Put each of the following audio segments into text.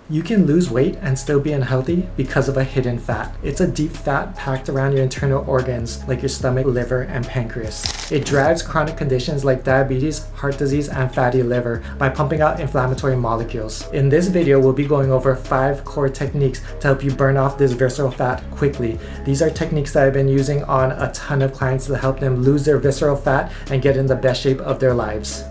You can lose weight and still be unhealthy because of a hidden fat. It's a deep fat packed around your internal organs like your stomach, liver, and pancreas. It drives chronic conditions like diabetes, heart disease, and fatty liver by pumping out inflammatory molecules. In this video, we'll be going over 5 core techniques to help you burn off this visceral fat quickly. These are techniques that I've been using on a ton of clients to help them lose their visceral fat and get in the best shape of their lives.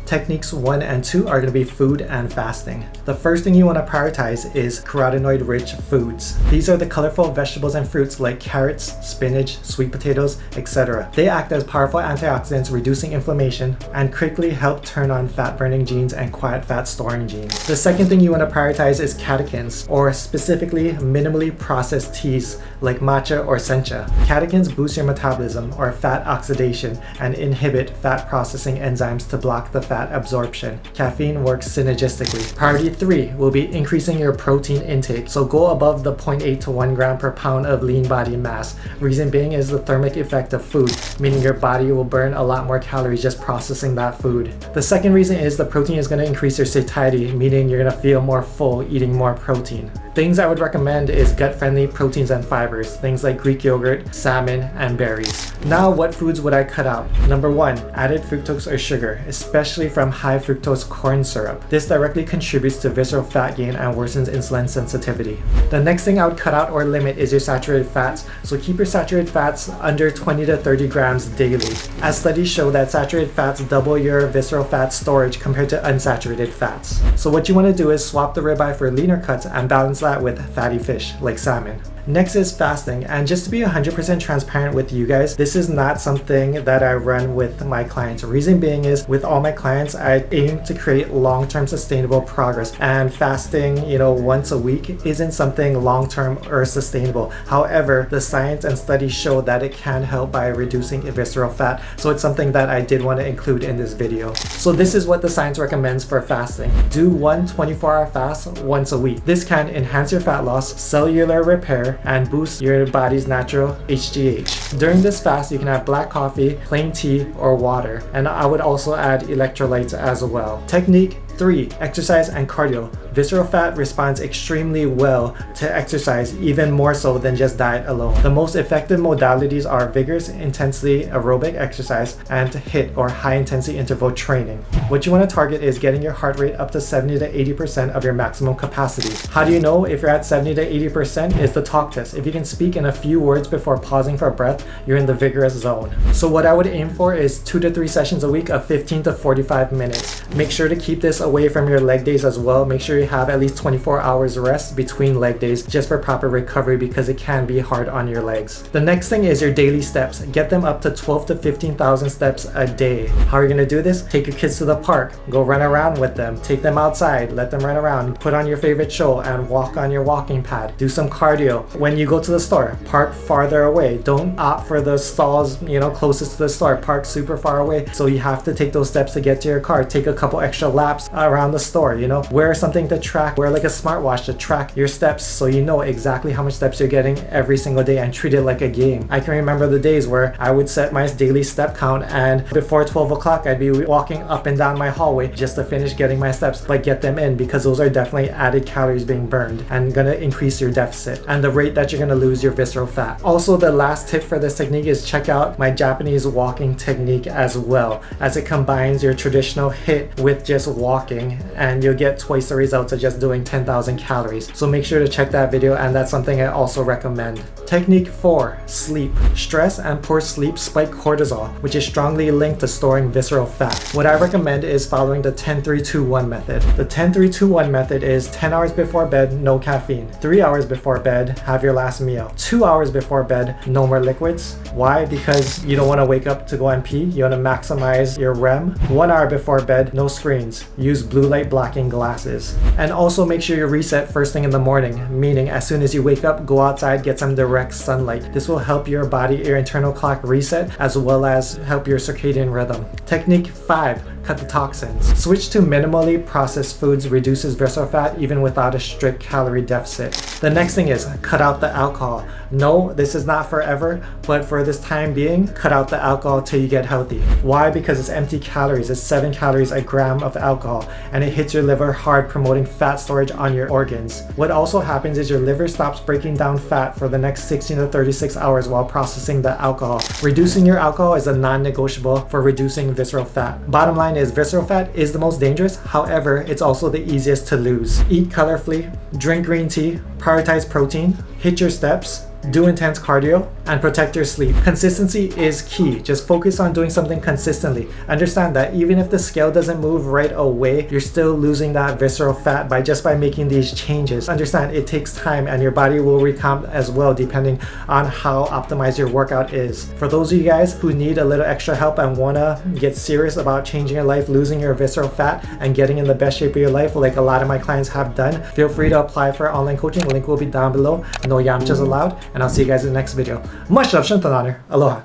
Techniques 1 and 2 are going to be food and fasting. The first thing you want to prioritize is carotenoid-rich foods. These are the colorful vegetables and fruits like carrots, spinach, sweet potatoes, etc. They act as powerful antioxidants, reducing inflammation and quickly help turn on fat-burning genes and quiet fat-storing genes. The second thing you want to prioritize is catechins, or specifically minimally processed teas like matcha or sencha. Catechins boost your metabolism or fat oxidation and inhibit fat processing enzymes to block the fat absorption. Caffeine works synergistically. Priority 3 will be increasing your protein intake. So go above the 0.8 to 1 gram per pound of lean body mass. Reason being is the thermic effect of food, meaning your body will burn a lot more calories just processing that food. The second reason is the protein is going to increase your satiety, meaning you're going to feel more full eating more protein. Things I would recommend is gut-friendly proteins and fibers, things like Greek yogurt, salmon, and berries. Now, what foods would I cut out? Number 1, added fructose or sugar, especially from high fructose corn syrup. This directly contributes to visceral fat gain and worsens insulin sensitivity. The next thing I would cut out or limit is your saturated fats. So keep your saturated fats under 20 to 30 grams daily, as studies show that saturated fats double your visceral fat storage compared to unsaturated fats. So what you want to do is swap the ribeye for leaner cuts and balance that with fatty fish like salmon. Next is fasting, and just to be 100% transparent with you guys, this is not something that I run with my clients. Reason being is with all my clients, I aim to create long-term sustainable progress, and fasting, once a week isn't something long-term or sustainable. However, the science and studies show that it can help by reducing visceral fat, so it's something that I did want to include in this video. So this is what the science recommends for fasting. Do one 24-hour fast once a week. This can enhance your fat loss, cellular repair, and boost your body's natural HGH. During this fast, you can have black coffee, plain tea, or water. And I would also add electrolytes as well. Technique 3, exercise and cardio. Visceral fat responds extremely well to exercise, even more so than just diet alone. The most effective modalities are vigorous, intensity aerobic exercise and HIIT, or high intensity interval training. What you want to target is getting your heart rate up to 70 to 80% of your maximum capacity. How do you know if you're at 70 to 80%? Is the talk test. If you can speak in a few words before pausing for breath, you're in the vigorous zone. So what I would aim for is 2 to 3 sessions a week of 15 to 45 minutes. Make sure to keep this away from your leg days as well. Make sure you have at least 24 hours rest between leg days just for proper recovery, because it can be hard on your legs. The next thing is your daily steps. Get them up to 12 to 15,000 steps a day. How are you going to do this? Take your kids to the park, go run around with them, take them outside, let them run around, put on your favorite show and walk on your walking pad. Do some cardio. When you go to the store, park farther away. Don't opt for the stalls, closest to the store. Park super far away, so you have to take those steps to get to your car. Take a couple extra laps around the store, wear something to track, wear like a smartwatch to track your steps so you know exactly how much steps you're getting every single day, and treat it like a game. I can remember the days where I would set my daily step count, and before 12 o'clock I'd be walking up and down my hallway just to finish getting my steps, but get them in, because those are definitely added calories being burned and gonna increase your deficit and the rate that you're gonna lose your visceral fat. Also, the last tip for this technique is check out my Japanese walking technique as well, as it combines your traditional HIIT with just walking, and you'll get twice the results of just doing 10,000 calories. So make sure to check that video, and that's something I also recommend. Technique 4, sleep. Stress and poor sleep spike cortisol, which is strongly linked to storing visceral fat. What I recommend is following the 10-3-2-1 method. The 10-3-2-1 method is 10 hours before bed, no caffeine. 3 hours before bed, have your last meal. 2 hours before bed, no more liquids. Why? Because you don't want to wake up to go and pee. You want to maximize your REM. 1 hour before bed, no screens. Use blue light blocking glasses. And also make sure you reset first thing in the morning, meaning as soon as you wake up, go outside, get some direct sunlight. This will help your body, your internal clock reset, as well as help your circadian rhythm. Technique 5, cut the toxins. Switch to minimally processed foods reduces visceral fat even without a strict calorie deficit. The next thing is cut out the alcohol. No, this is not forever, but for this time being, cut out the alcohol till you get healthy. Why? Because it's empty calories. It's 7 calories a gram of alcohol, and it hits your liver hard, promoting fat storage on your organs. What also happens is your liver stops breaking down fat for the next 16 to 36 hours while processing the alcohol. Reducing your alcohol is a non-negotiable for reducing visceral fat. Bottom line is visceral fat is the most dangerous, however, it's also the easiest to lose. Eat colorfully, drink green tea, prioritize protein, hit your steps, do intense cardio, and protect your sleep. Consistency is key. Just focus on doing something consistently. Understand that even if the scale doesn't move right away, you're still losing that visceral fat by making these changes. Understand it takes time, and your body will recomp as well depending on how optimized your workout is. For those of you guys who need a little extra help and wanna get serious about changing your life, losing your visceral fat, and getting in the best shape of your life like a lot of my clients have done, feel free to apply for online coaching. The link will be down below. No yamchas allowed, and I'll see you guys in the next video. Much love, Shintanhonor. Aloha.